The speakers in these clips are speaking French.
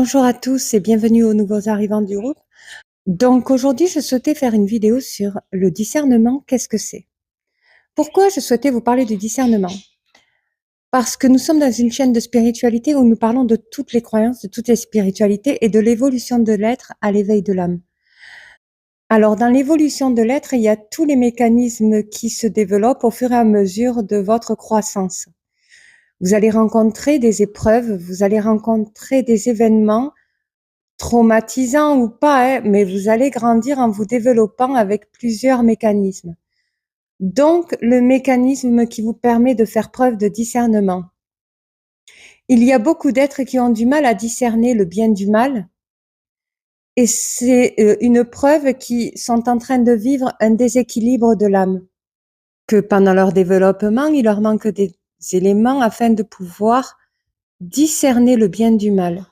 Bonjour à tous et bienvenue aux nouveaux arrivants du groupe. Donc aujourd'hui, je souhaitais faire une vidéo sur le discernement, qu'est-ce que c'est? Pourquoi je souhaitais vous parler du discernement? Parce que nous sommes dans une chaîne de spiritualité où nous parlons de toutes les croyances, de toutes les spiritualités et de l'évolution de l'être à l'éveil de l'âme. Alors dans l'évolution de l'être, il y a tous les mécanismes qui se développent au fur et à mesure de votre croissance. Vous allez rencontrer des épreuves, vous allez rencontrer des événements traumatisant ou pas, hein, mais vous allez grandir en vous développant avec plusieurs mécanismes. Donc, le mécanisme qui vous permet de faire preuve de discernement. Il y a beaucoup d'êtres qui ont du mal à discerner le bien du mal, et c'est une preuve qu'ils sont en train de vivre un déséquilibre de l'âme, que pendant leur développement, il leur manque des éléments afin de pouvoir discerner le bien du mal.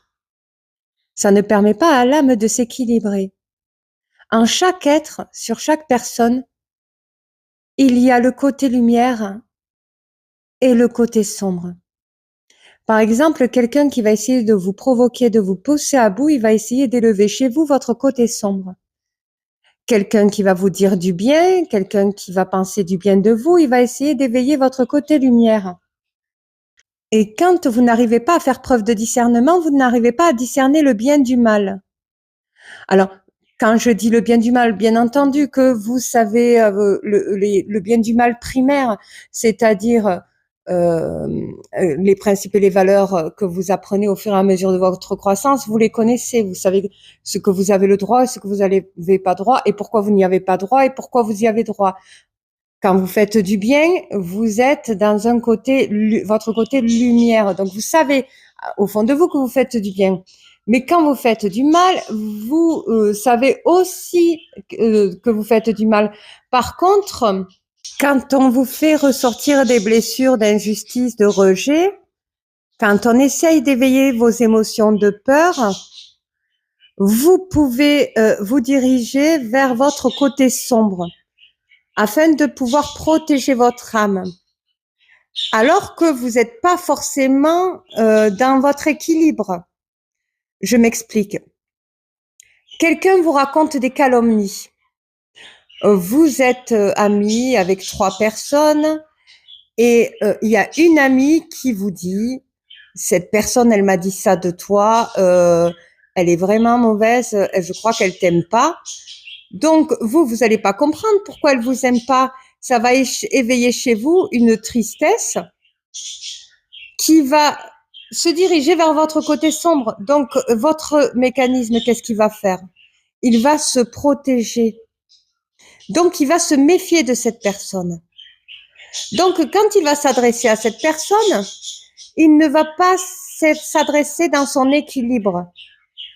Ça ne permet pas à l'âme de s'équilibrer. En chaque être, sur chaque personne, il y a le côté lumière et le côté sombre. Par exemple, quelqu'un qui va essayer de vous provoquer, de vous pousser à bout, il va essayer d'élever chez vous votre côté sombre. Quelqu'un qui va vous dire du bien, quelqu'un qui va penser du bien de vous, il va essayer d'éveiller votre côté lumière. Et quand vous n'arrivez pas à faire preuve de discernement, vous n'arrivez pas à discerner le bien du mal. Alors, quand je dis le bien du mal, bien entendu que vous savez le bien du mal primaire, c'est-à-dire les principes et les valeurs que vous apprenez au fur et à mesure de votre croissance, vous les connaissez, vous savez ce que vous avez le droit et ce que vous n'avez pas droit et pourquoi vous n'y avez pas droit et pourquoi vous y avez droit. Quand vous faites du bien, vous êtes dans un côté, votre côté lumière. Donc, vous savez au fond de vous que vous faites du bien. Mais quand vous faites du mal, vous savez aussi que vous faites du mal. Par contre, quand on vous fait ressortir des blessures d'injustice, de rejet, quand on essaye d'éveiller vos émotions de peur, vous pouvez vous diriger vers votre côté sombre afin de pouvoir protéger votre âme. Alors que vous n'êtes pas forcément dans votre équilibre. Je m'explique. Quelqu'un vous raconte des calomnies. Vous êtes amis avec 3 personnes et il y a une amie qui vous dit « Cette personne, elle m'a dit ça de toi, elle est vraiment mauvaise, je crois qu'elle t'aime pas. » Donc, vous n'allez pas comprendre pourquoi elle vous aime pas. Ça va éveiller chez vous une tristesse qui va se diriger vers votre côté sombre. Donc, votre mécanisme, qu'est-ce qu'il va faire? Il va se protéger. Donc, il va se méfier de cette personne. Donc, quand il va s'adresser à cette personne, il ne va pas s'adresser dans son équilibre,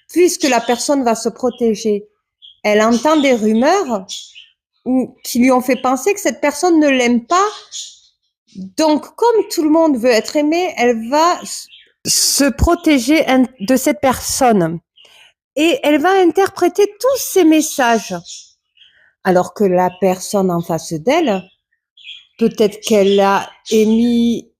puisque la personne va se protéger. Elle entend des rumeurs qui lui ont fait penser que cette personne ne l'aime pas. Donc, comme tout le monde veut être aimé, elle va se protéger de cette personne. Et elle va interpréter tous ces messages. Alors que la personne en face d'elle, peut-être qu'elle a émis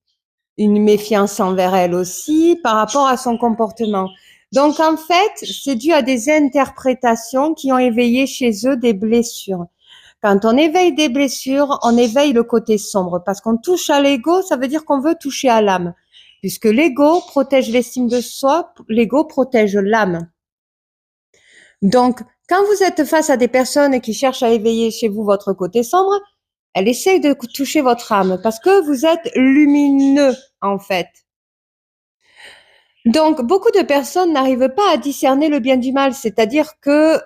une méfiance envers elle aussi par rapport à son comportement. Donc, en fait, c'est dû à des interprétations qui ont éveillé chez eux des blessures. Quand on éveille des blessures, on éveille le côté sombre. Parce qu'on touche à l'ego, ça veut dire qu'on veut toucher à l'âme. Puisque l'ego protège l'estime de soi, l'ego protège l'âme. Donc, quand vous êtes face à des personnes qui cherchent à éveiller chez vous votre côté sombre, elles essayent de toucher votre âme parce que vous êtes lumineux, en fait. Donc, beaucoup de personnes n'arrivent pas à discerner le bien du mal, c'est-à-dire que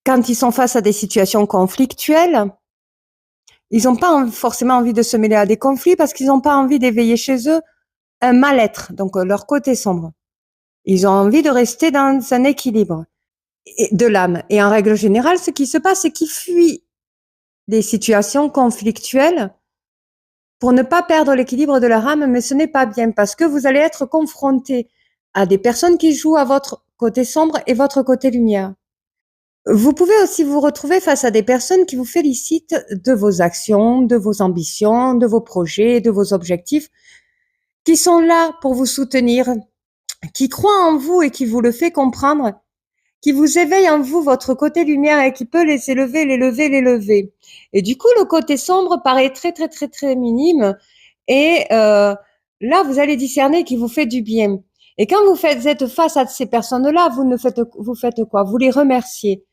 quand ils sont face à des situations conflictuelles, ils n'ont pas forcément envie de se mêler à des conflits parce qu'ils n'ont pas envie d'éveiller chez eux un mal-être, donc leur côté sombre. Ils ont envie de rester dans un équilibre de l'âme. Et en règle générale, ce qui se passe, c'est qu'ils fuient des situations conflictuelles pour ne pas perdre l'équilibre de leur âme, mais ce n'est pas bien parce que vous allez être confronté à des personnes qui jouent à votre côté sombre et votre côté lumière. Vous pouvez aussi vous retrouver face à des personnes qui vous félicitent de vos actions, de vos ambitions, de vos projets, de vos objectifs, qui sont là pour vous soutenir, qui croit en vous et qui vous le fait comprendre, qui vous éveille en vous votre côté lumière et qui peut les élever, les lever, les lever. Et du coup, le côté sombre paraît très, très, très, très minime. Et là, vous allez discerner qui vous fait du bien. Et quand vous êtes face à ces personnes-là, vous faites quoi? Vous les remerciez.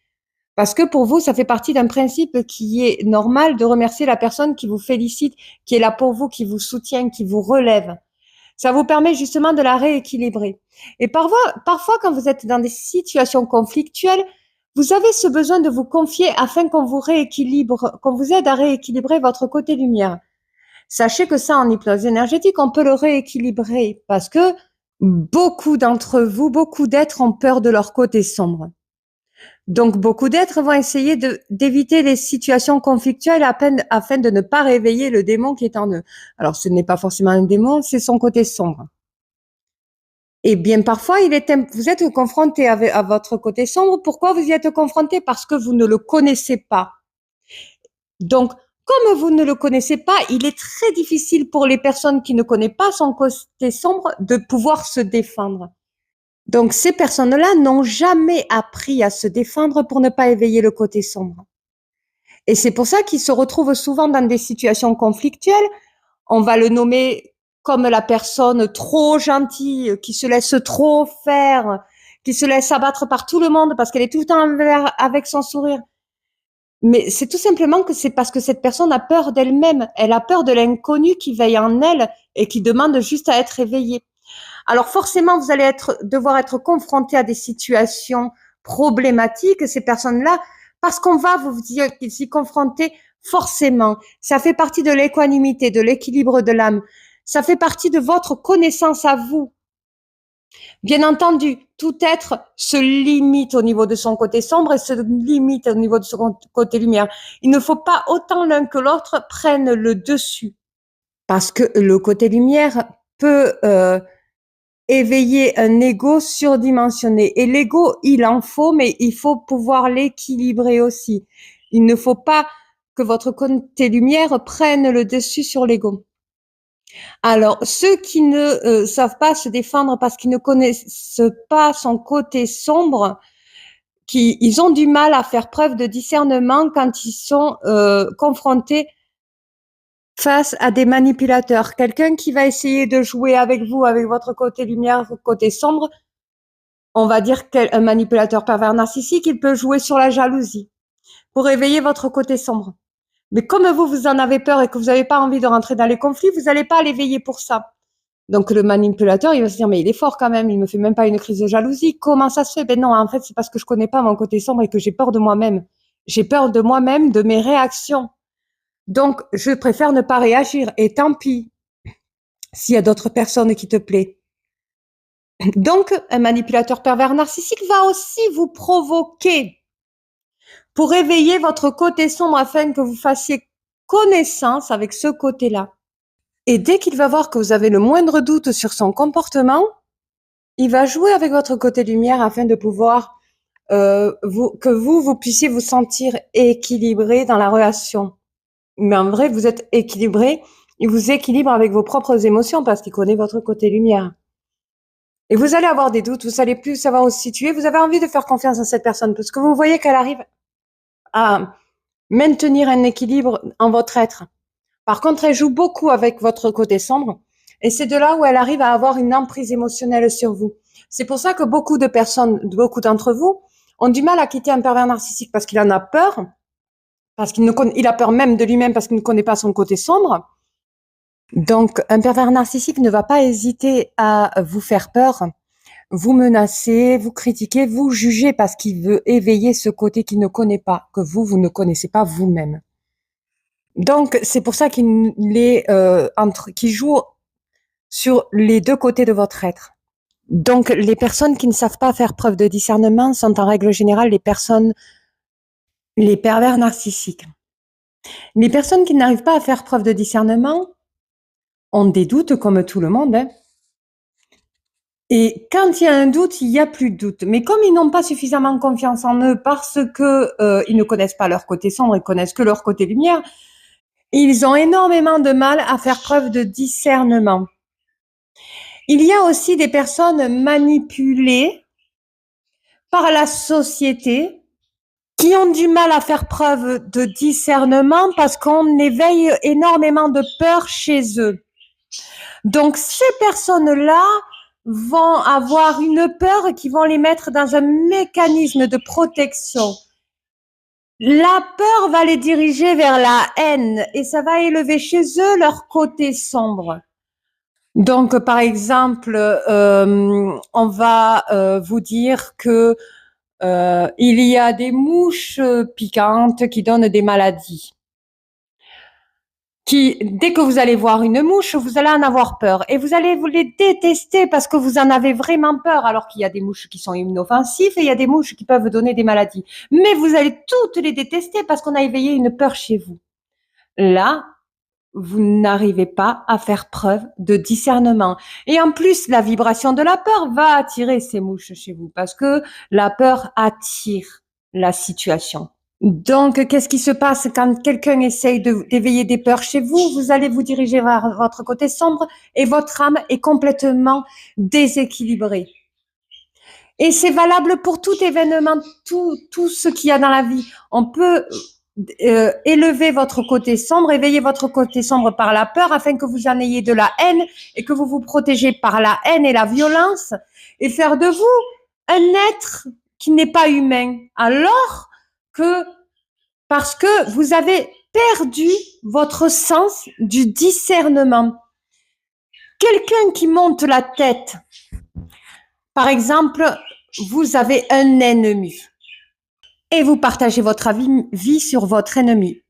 Parce que pour vous, ça fait partie d'un principe qui est normal de remercier la personne qui vous félicite, qui est là pour vous, qui vous soutient, qui vous relève. Ça vous permet justement de la rééquilibrer. Et parfois, quand vous êtes dans des situations conflictuelles, vous avez ce besoin de vous confier afin qu'on vous rééquilibre, qu'on vous aide à rééquilibrer votre côté lumière. Sachez que ça, en hypnose énergétique, on peut le rééquilibrer parce que beaucoup d'entre vous, beaucoup d'êtres ont peur de leur côté sombre. Donc, beaucoup d'êtres vont essayer d'éviter les situations conflictuelles afin de ne pas réveiller le démon qui est en eux. Alors, ce n'est pas forcément un démon, c'est son côté sombre. Et bien, parfois, vous êtes confronté à votre côté sombre. Pourquoi vous y êtes confronté? Parce que vous ne le connaissez pas. Donc, comme vous ne le connaissez pas, il est très difficile pour les personnes qui ne connaissent pas son côté sombre de pouvoir se défendre. Donc, ces personnes-là n'ont jamais appris à se défendre pour ne pas éveiller le côté sombre. Et c'est pour ça qu'ils se retrouvent souvent dans des situations conflictuelles. On va le nommer comme la personne trop gentille, qui se laisse trop faire, qui se laisse abattre par tout le monde parce qu'elle est tout le temps avec son sourire. Mais c'est tout simplement que c'est parce que cette personne a peur d'elle-même. Elle a peur de l'inconnu qui veille en elle et qui demande juste à être éveillée. Alors forcément, vous allez devoir être confronté à des situations problématiques, ces personnes-là, parce qu'on va vous y confronter forcément. Ça fait partie de l'équanimité, de l'équilibre de l'âme. Ça fait partie de votre connaissance à vous. Bien entendu, tout être se limite au niveau de son côté sombre et se limite au niveau de son côté lumière. Il ne faut pas autant l'un que l'autre prennent le dessus. Parce que le côté lumière peut éveiller un ego surdimensionné. Et l'ego, il en faut, mais il faut pouvoir l'équilibrer aussi. Il ne faut pas que votre côté lumière prenne le dessus sur l'ego. Alors, ceux qui ne savent pas se défendre parce qu'ils ne connaissent pas son côté sombre, ils ont du mal à faire preuve de discernement quand ils sont confrontés face à des manipulateurs. Quelqu'un qui va essayer de jouer avec vous, avec votre côté lumière, votre côté sombre, on va dire qu'un manipulateur pervers narcissique, il peut jouer sur la jalousie pour éveiller votre côté sombre. Mais comme vous en avez peur et que vous n'avez pas envie de rentrer dans les conflits, vous n'allez pas l'éveiller pour ça. Donc le manipulateur, il va se dire, mais il est fort quand même, il me fait même pas une crise de jalousie. Comment ça se fait? Ben non, en fait, c'est parce que je connais pas mon côté sombre et que j'ai peur de moi-même. J'ai peur de moi-même, de mes réactions. Donc, je préfère ne pas réagir. Et tant pis s'il y a d'autres personnes qui te plaisent. Donc, un manipulateur pervers narcissique va aussi vous provoquer pour éveiller votre côté sombre afin que vous fassiez connaissance avec ce côté-là. Et dès qu'il va voir que vous avez le moindre doute sur son comportement, il va jouer avec votre côté lumière afin de pouvoir que vous puissiez vous sentir équilibré dans la relation. Mais en vrai, vous êtes équilibré, il vous équilibre avec vos propres émotions parce qu'il connaît votre côté lumière. Et vous allez avoir des doutes, vous allez plus savoir où se situer, vous avez envie de faire confiance à cette personne parce que vous voyez qu'elle arrive à maintenir un équilibre en votre être. Par contre, elle joue beaucoup avec votre côté sombre et c'est de là où elle arrive à avoir une emprise émotionnelle sur vous. C'est pour ça que beaucoup d'entre vous ont du mal à quitter un pervers narcissique parce qu'il en a peur, parce il a peur même de lui-même parce qu'il ne connaît pas son côté sombre. Donc, un pervers narcissique ne va pas hésiter à vous faire peur, vous menacer, vous critiquer, vous juger parce qu'il veut éveiller ce côté qu'il ne connaît pas, que vous ne connaissez pas vous-même. Donc, c'est pour ça qu'il joue sur les deux côtés de votre être. Donc, les personnes qui ne savent pas faire preuve de discernement sont en règle générale les pervers narcissiques. Les personnes qui n'arrivent pas à faire preuve de discernement ont des doutes comme tout le monde, hein. Et quand il y a un doute, il n'y a plus de doute. Mais comme ils n'ont pas suffisamment confiance en eux parce que ils ne connaissent pas leur côté sombre, ils connaissent que leur côté lumière, ils ont énormément de mal à faire preuve de discernement. Il y a aussi des personnes manipulées par la société qui ont du mal à faire preuve de discernement parce qu'on éveille énormément de peur chez eux. Donc, ces personnes-là vont avoir une peur qui vont les mettre dans un mécanisme de protection. La peur va les diriger vers la haine et ça va élever chez eux leur côté sombre. Donc, par exemple, on va vous dire que il y a des mouches piquantes qui donnent des maladies. Dès que vous allez voir une mouche, vous allez en avoir peur et vous allez vous les détester parce que vous en avez vraiment peur, alors qu'il y a des mouches qui sont inoffensives et il y a des mouches qui peuvent donner des maladies. Mais vous allez toutes les détester parce qu'on a éveillé une peur chez vous. Là, vous n'arrivez pas à faire preuve de discernement. Et en plus, la vibration de la peur va attirer ces mouches chez vous parce que la peur attire la situation. Donc, qu'est-ce qui se passe quand quelqu'un essaye d'éveiller des peurs chez vous? Vous allez vous diriger vers votre côté sombre et votre âme est complètement déséquilibrée. Et c'est valable pour tout événement, tout ce qu'il y a dans la vie. On peut élever votre côté sombre, éveiller votre côté sombre par la peur afin que vous en ayez de la haine et que vous vous protégez par la haine et la violence et faire de vous un être qui n'est pas humain. Alors que parce que vous avez perdu votre sens du discernement. Quelqu'un qui monte la tête, par exemple, vous avez un ennemi et vous partagez votre vie sur votre ennemi.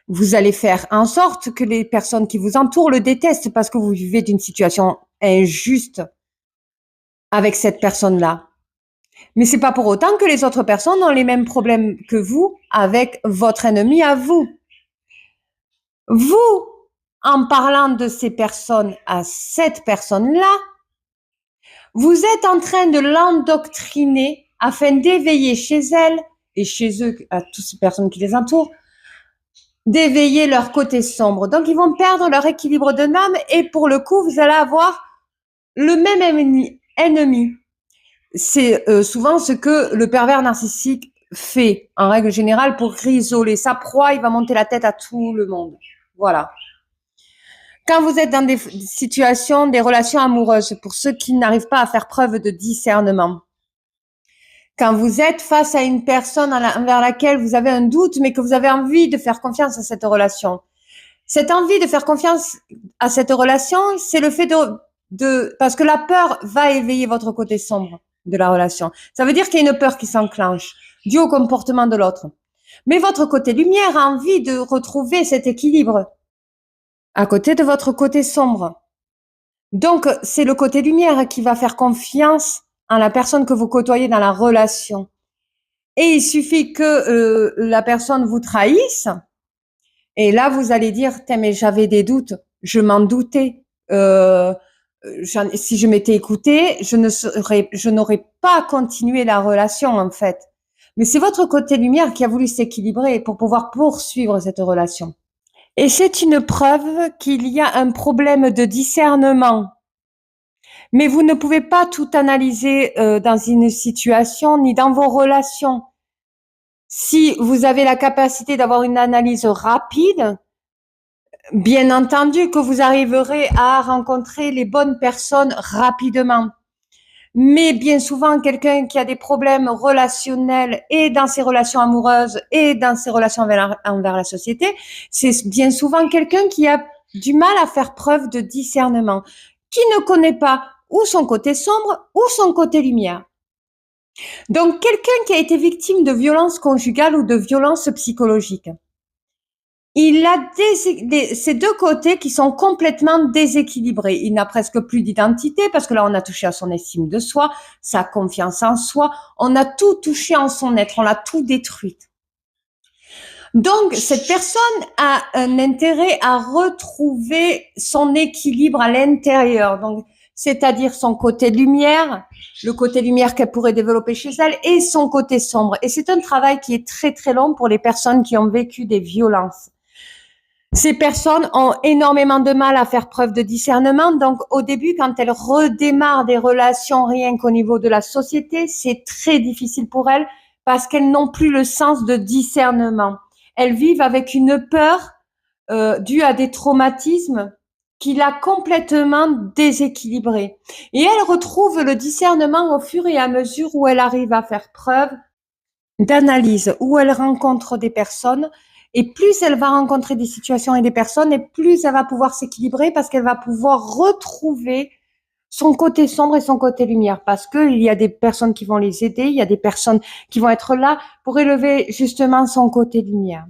Vous allez faire en sorte que les personnes qui vous entourent le détestent parce que vous vivez d'une situation injuste avec cette personne-là. Mais c'est pas pour autant que les autres personnes ont les mêmes problèmes que vous avec votre ennemi à vous. Vous, en parlant de ces personnes à cette personne-là, vous êtes en train de l'endoctriner afin d'éveiller chez elle et chez eux, à toutes ces personnes qui les entourent, d'éveiller leur côté sombre. Donc, ils vont perdre leur équilibre de l'âme et pour le coup, vous allez avoir le même ennemi. C'est souvent ce que le pervers narcissique fait, en règle générale, pour isoler sa proie. Il va monter la tête à tout le monde. Voilà. Quand vous êtes dans des situations, des relations amoureuses, pour ceux qui n'arrivent pas à faire preuve de discernement, quand vous êtes face à une personne envers laquelle vous avez un doute, mais que vous avez envie de faire confiance à cette relation, cette envie de faire confiance à cette relation, c'est le fait parce que la peur va éveiller votre côté sombre de la relation. Ça veut dire qu'il y a une peur qui s'enclenche, due au comportement de l'autre. Mais votre côté lumière a envie de retrouver cet équilibre à côté de votre côté sombre. Donc, c'est le côté lumière qui va faire confiance en la personne que vous côtoyez dans la relation. Et il suffit que la personne vous trahisse, et là, vous allez dire, mais j'avais des doutes, je m'en doutais. Si je m'étais écoutée, je n'aurais pas continué la relation, en fait. Mais c'est votre côté lumière qui a voulu s'équilibrer pour pouvoir poursuivre cette relation. Et c'est une preuve qu'il y a un problème de discernement. Mais vous ne pouvez pas tout analyser dans une situation ni dans vos relations. Si vous avez la capacité d'avoir une analyse rapide, bien entendu que vous arriverez à rencontrer les bonnes personnes rapidement. Mais bien souvent, quelqu'un qui a des problèmes relationnels et dans ses relations amoureuses et dans ses relations envers la société, c'est bien souvent quelqu'un qui a du mal à faire preuve de discernement, qui ne connaît pas ou son côté sombre ou son côté lumière. Donc, quelqu'un qui a été victime de violences conjugales ou de violences psychologiques, il a ces deux côtés qui sont complètement déséquilibrés. Il n'a presque plus d'identité parce que là, on a touché à son estime de soi, sa confiance en soi. On a tout touché en son être, on l'a tout détruite. Donc, cette personne a un intérêt à retrouver son équilibre à l'intérieur. Donc, c'est-à-dire son côté lumière, le côté lumière qu'elle pourrait développer chez elle et son côté sombre. Et c'est un travail qui est très, très long pour les personnes qui ont vécu des violences. Ces personnes ont énormément de mal à faire preuve de discernement. Donc, au début, quand elles redémarrent des relations rien qu'au niveau de la société, c'est très difficile pour elles parce qu'elles n'ont plus le sens de discernement. Elles vivent avec une peur due à des traumatismes qui l'a complètement déséquilibrée. Et elles retrouvent le discernement au fur et à mesure où elles arrivent à faire preuve d'analyse, où elle rencontre des personnes, et plus elle va rencontrer des situations et des personnes, et plus elle va pouvoir s'équilibrer parce qu'elle va pouvoir retrouver son côté sombre et son côté lumière, parce qu'il y a des personnes qui vont les aider, il y a des personnes qui vont être là pour élever justement son côté lumière.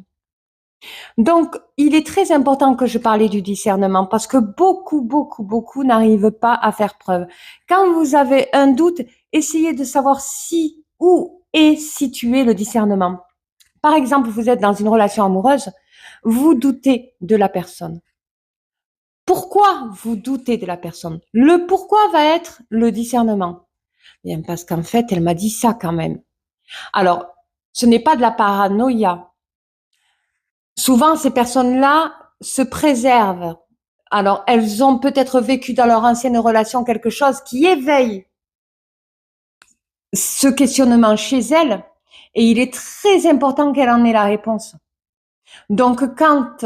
Donc, il est très important que je parle du discernement parce que beaucoup n'arrivent pas à faire preuve. Quand vous avez un doute, essayez de savoir si, où est situé le discernement. Par exemple, vous êtes dans une relation amoureuse, vous doutez de la personne. Pourquoi vous doutez de la personne? Le pourquoi va être le discernement. Bien, parce qu'en fait, elle m'a dit ça quand même. Alors, ce n'est pas de la paranoïa. Souvent, ces personnes-là se préservent. Alors, elles ont peut-être vécu dans leur ancienne relation quelque chose qui éveille ce questionnement chez elles, et il est très important qu'elle en ait la réponse. Donc, quand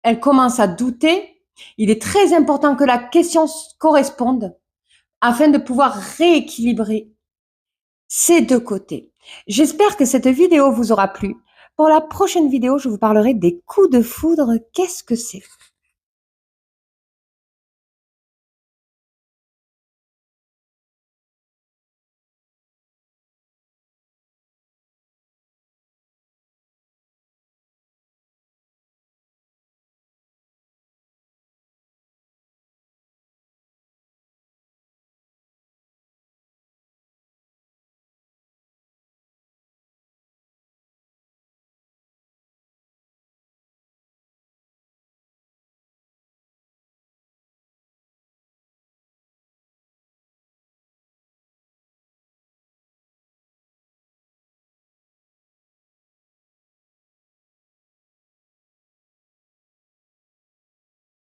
elle commence à douter, il est très important que la question corresponde afin de pouvoir rééquilibrer ces deux côtés. J'espère que cette vidéo vous aura plu. Pour la prochaine vidéo, je vous parlerai des coups de foudre. Qu'est-ce que c'est?